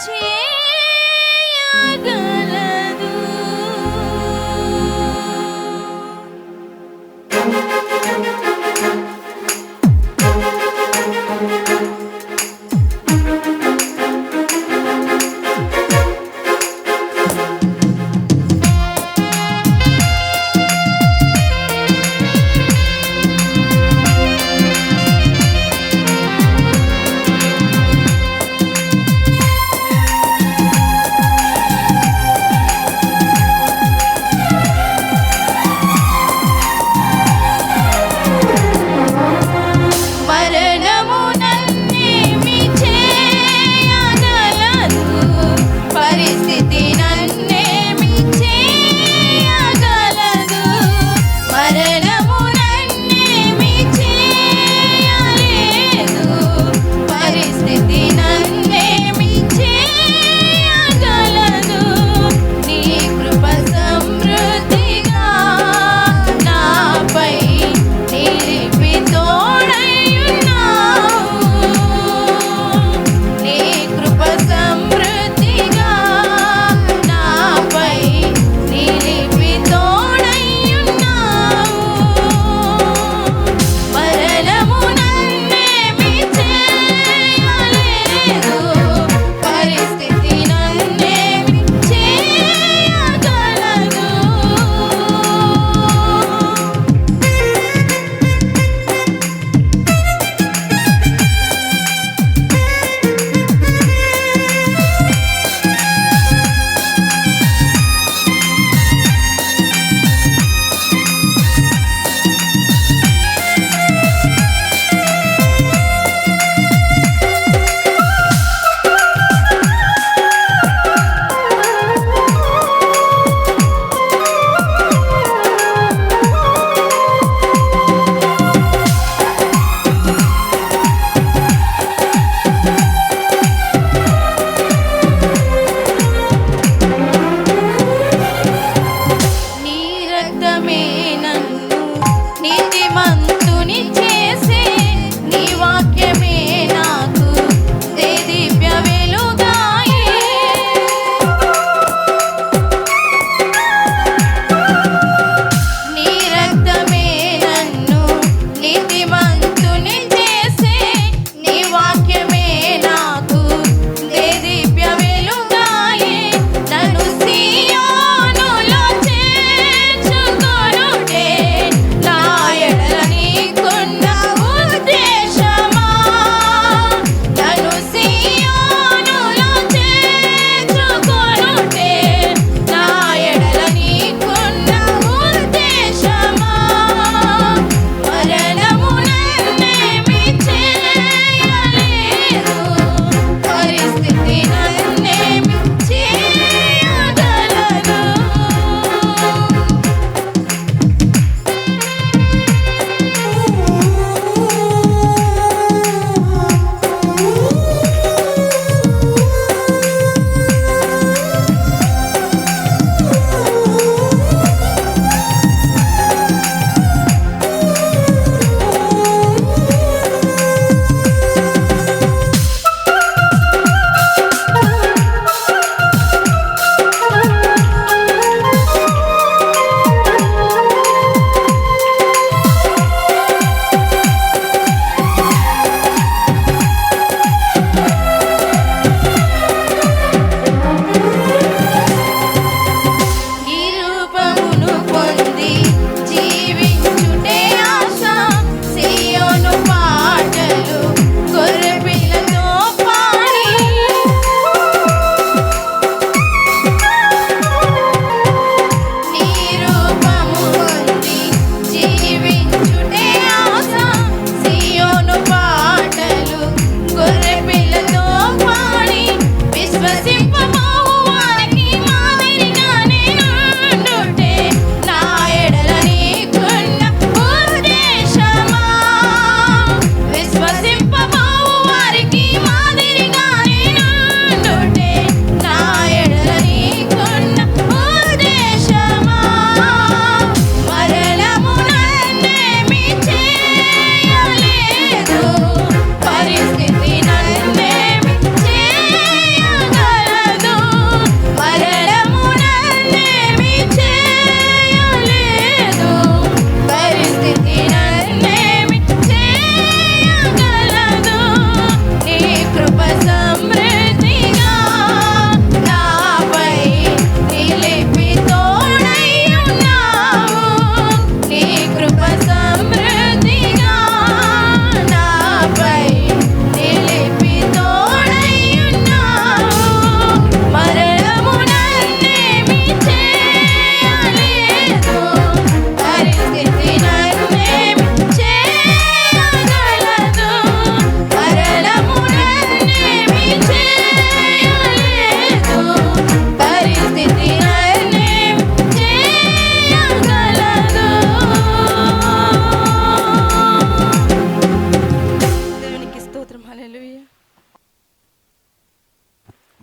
చేయగలదు.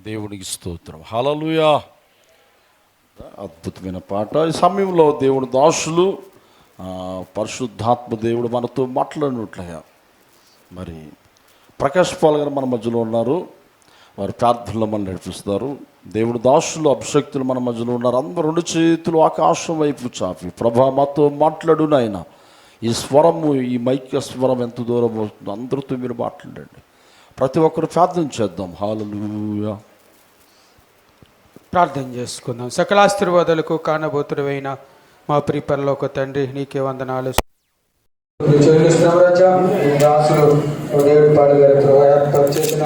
దేవునికి స్తోత్రం. హల్లెలూయా. అద్భుతమైన పాట. ఈ సమయంలో దేవుని దాసులు పరిశుద్ధాత్మ దేవుడు మనతో మాట్లాడినట్లుగా మరి ప్రకాష్ పాల్ గారు మన మధ్యలో ఉన్నారు. వారి ప్రార్థనలో మనం నడిపిస్తారు. దేవుడు దాసులు అభిషక్తులు మన మధ్యలో ఉన్నారు. అందరూ 2 చేతులు ఆకాశం వైపు చాపి ప్రభా మాతో మాట్లాడు నాయన. ఈ స్వరము, ఈ మైక్య స్వరం ఎంత దూరం అవుతుందో అందరితో మీరు మాట్లాడండి. ప్రతి ఒక్కరు ప్రార్థన చేద్దాం. హల్లెలూయా. ప్రార్థన చేసుకుందాం. సకలాశీర్వాదాలకు కారణభూతుడైన మా ప్రియ పరలోక తండ్రి, నీకే వందనాలు చెల్లిస్తున్నాం రాజా. ఈ దాసులు దేవుడి పాడు గారికి చేసిన